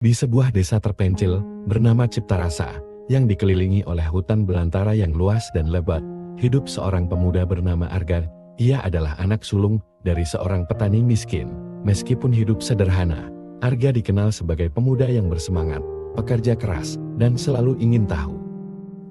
Di sebuah desa terpencil bernama Ciptarasa, yang dikelilingi oleh hutan belantara yang luas dan lebat, hidup seorang pemuda bernama Arga. Ia adalah anak sulung dari seorang petani miskin. Meskipun hidup sederhana, Arga dikenal sebagai pemuda yang bersemangat, pekerja keras, dan selalu ingin tahu.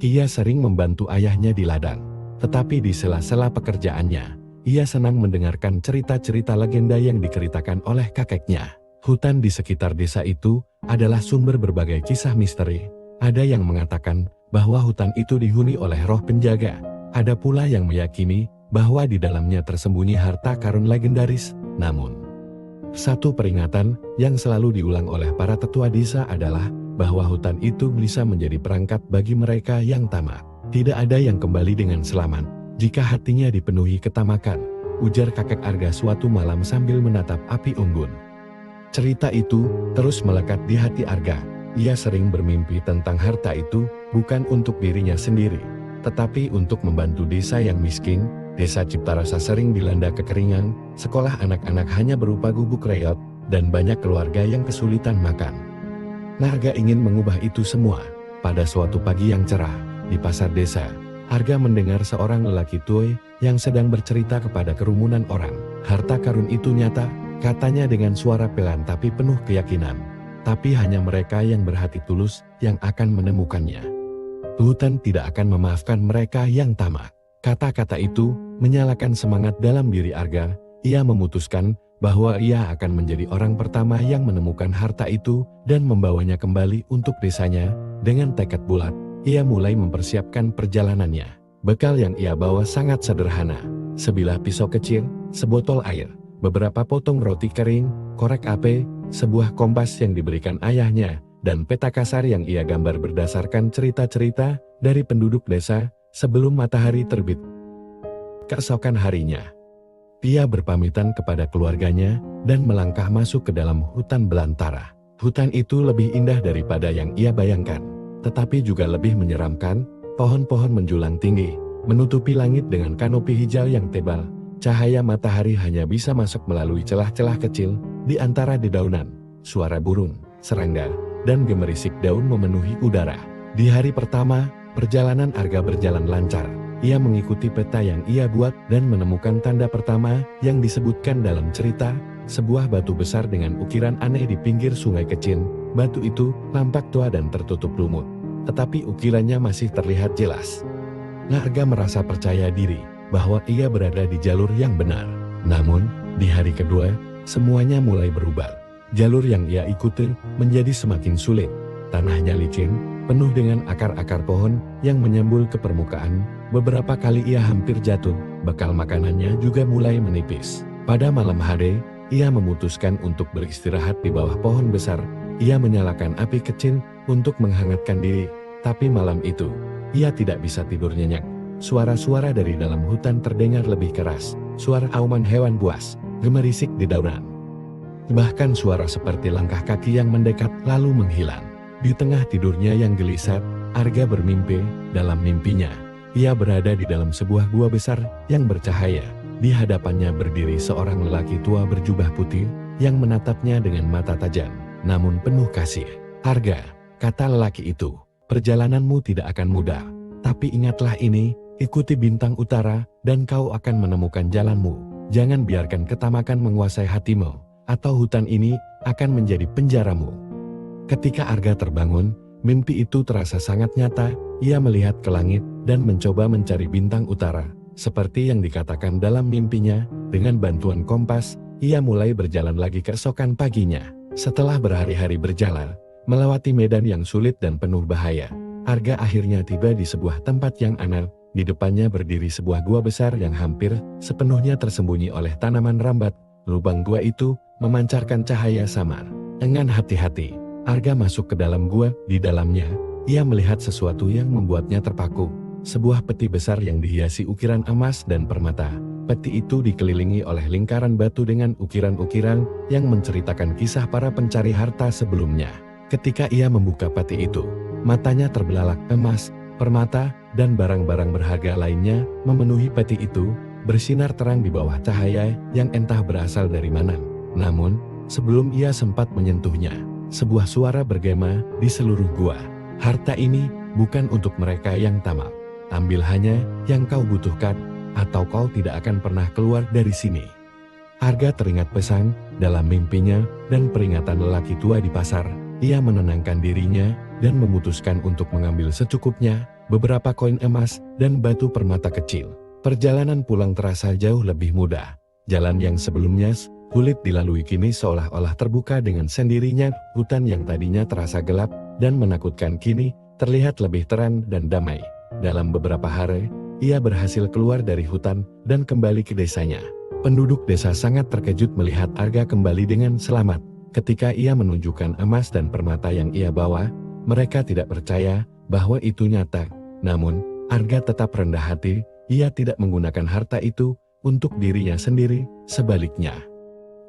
Ia sering membantu ayahnya di ladang, tetapi di sela-sela pekerjaannya, ia senang mendengarkan cerita-cerita legenda yang diceritakan oleh kakeknya. Hutan di sekitar desa itu adalah sumber berbagai kisah misteri. Ada yang mengatakan bahwa hutan itu dihuni oleh roh penjaga. Ada pula yang meyakini bahwa di dalamnya tersembunyi harta karun legendaris. Namun, satu peringatan yang selalu diulang oleh para tetua desa adalah bahwa hutan itu bisa menjadi perangkap bagi mereka yang tamak. Tidak ada yang kembali dengan selamat jika hatinya dipenuhi ketamakan, ujar kakek Arga suatu malam sambil menatap api unggun. Cerita itu terus melekat di hati Arga. Ia sering bermimpi tentang harta itu bukan untuk dirinya sendiri, tetapi untuk membantu desa yang miskin. Desa Ciptarasa sering dilanda kekeringan, sekolah anak-anak hanya berupa gubuk reot, dan banyak keluarga yang kesulitan makan. Arga ingin mengubah itu semua. Pada suatu pagi yang cerah, di pasar desa, Arga mendengar seorang lelaki tua yang sedang bercerita kepada kerumunan orang. Harta karun itu nyata, katanya dengan suara pelan tapi penuh keyakinan. Tapi hanya mereka yang berhati tulus yang akan menemukannya. Hutan tidak akan memaafkan mereka yang tamak. Kata-kata itu menyalakan semangat dalam diri Arga. Ia memutuskan bahwa ia akan menjadi orang pertama yang menemukan harta itu dan membawanya kembali untuk desanya. Dengan tekad bulat, ia mulai mempersiapkan perjalanannya. Bekal yang ia bawa sangat sederhana. Sebilah pisau kecil, sebotol air, beberapa potong roti kering, korek api, sebuah kompas yang diberikan ayahnya, dan peta kasar yang ia gambar berdasarkan cerita-cerita dari penduduk desa sebelum matahari terbit. Keesokan harinya, ia berpamitan kepada keluarganya dan melangkah masuk ke dalam hutan belantara. Hutan itu lebih indah daripada yang ia bayangkan, tetapi juga lebih menyeramkan. Pohon-pohon menjulang tinggi, menutupi langit dengan kanopi hijau yang tebal. Cahaya matahari hanya bisa masuk melalui celah-celah kecil di antara dedaunan. Suara burung, serangga, dan gemerisik daun memenuhi udara. Di hari pertama, perjalanan Arga berjalan lancar. Ia mengikuti peta yang ia buat dan menemukan tanda pertama yang disebutkan dalam cerita, sebuah batu besar dengan ukiran aneh di pinggir sungai kecil. Batu itu nampak tua dan tertutup lumut, tetapi ukirannya masih terlihat jelas. Arga merasa percaya diri bahwa ia berada di jalur yang benar. Namun, di hari kedua, semuanya mulai berubah. Jalur yang ia ikuti menjadi semakin sulit. Tanahnya licin, penuh dengan akar-akar pohon yang menyembul ke permukaan. Beberapa kali ia hampir jatuh, bekal makanannya juga mulai menipis. Pada malam hari, ia memutuskan untuk beristirahat di bawah pohon besar. Ia menyalakan api kecil untuk menghangatkan diri, tapi malam itu, ia tidak bisa tidur nyenyak. Suara-suara dari dalam hutan terdengar lebih keras, suara auman hewan buas, gemerisik di daunan. Bahkan suara seperti langkah kaki yang mendekat lalu menghilang. Di tengah tidurnya yang gelisah, Arga bermimpi. Dalam mimpinya, ia berada di dalam sebuah gua besar yang bercahaya. Di hadapannya berdiri seorang lelaki tua berjubah putih yang menatapnya dengan mata tajam, namun penuh kasih. Arga, kata lelaki itu, perjalananmu tidak akan mudah. Tapi ingatlah ini, ikuti bintang utara, dan kau akan menemukan jalanmu. Jangan biarkan ketamakan menguasai hatimu, atau hutan ini akan menjadi penjaramu. Ketika Arga terbangun, mimpi itu terasa sangat nyata. Ia melihat ke langit dan mencoba mencari bintang utara. Seperti yang dikatakan dalam mimpinya, dengan bantuan kompas, ia mulai berjalan lagi keesokan paginya. Setelah berhari-hari berjalan, melewati medan yang sulit dan penuh bahaya, Arga akhirnya tiba di sebuah tempat yang aneh. Di depannya berdiri sebuah gua besar yang hampir sepenuhnya tersembunyi oleh tanaman rambat. Lubang gua itu memancarkan cahaya samar. Dengan hati-hati, Arga masuk ke dalam gua. Di dalamnya, ia melihat sesuatu yang membuatnya terpaku. Sebuah peti besar yang dihiasi ukiran emas dan permata. Peti itu dikelilingi oleh lingkaran batu dengan ukiran-ukiran yang menceritakan kisah para pencari harta sebelumnya. Ketika ia membuka peti itu, matanya terbelalak. Emas, permata, dan barang-barang berharga lainnya memenuhi peti itu, bersinar terang di bawah cahaya yang entah berasal dari mana. Namun, sebelum ia sempat menyentuhnya, sebuah suara bergema di seluruh gua. Harta ini bukan untuk mereka yang tamak. Ambil hanya yang kau butuhkan, atau kau tidak akan pernah keluar dari sini. Arga teringat pesan dalam mimpinya dan peringatan lelaki tua di pasar. Ia menenangkan dirinya dan memutuskan untuk mengambil secukupnya beberapa koin emas dan batu permata kecil. Perjalanan pulang terasa jauh lebih mudah. Jalan yang sebelumnya sulit dilalui kini seolah-olah terbuka dengan sendirinya. Hutan yang tadinya terasa gelap dan menakutkan kini terlihat lebih terang dan damai. Dalam beberapa hari, ia berhasil keluar dari hutan dan kembali ke desanya. Penduduk desa sangat terkejut melihat Arga kembali dengan selamat. Ketika ia menunjukkan emas dan permata yang ia bawa, mereka tidak percaya bahwa itu nyata. Namun, Arga tetap rendah hati. Ia tidak menggunakan harta itu untuk dirinya sendiri, sebaliknya.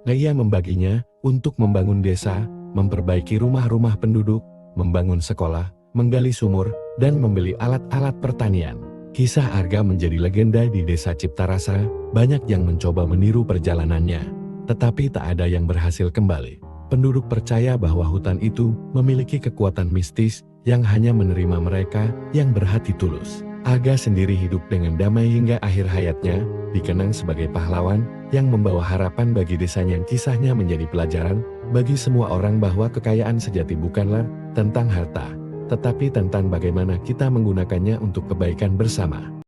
Ia membaginya untuk membangun desa, memperbaiki rumah-rumah penduduk, membangun sekolah, menggali sumur, dan membeli alat-alat pertanian. Kisah Arga menjadi legenda di desa Ciptarasa. Banyak yang mencoba meniru perjalanannya, tetapi tak ada yang berhasil kembali. Penduduk percaya bahwa hutan itu memiliki kekuatan mistis yang hanya menerima mereka yang berhati tulus. Arga sendiri hidup dengan damai hingga akhir hayatnya, dikenang sebagai pahlawan yang membawa harapan bagi desanya. Kisahnya menjadi pelajaran bagi semua orang bahwa kekayaan sejati bukanlah tentang harta, tetapi tentang bagaimana kita menggunakannya untuk kebaikan bersama.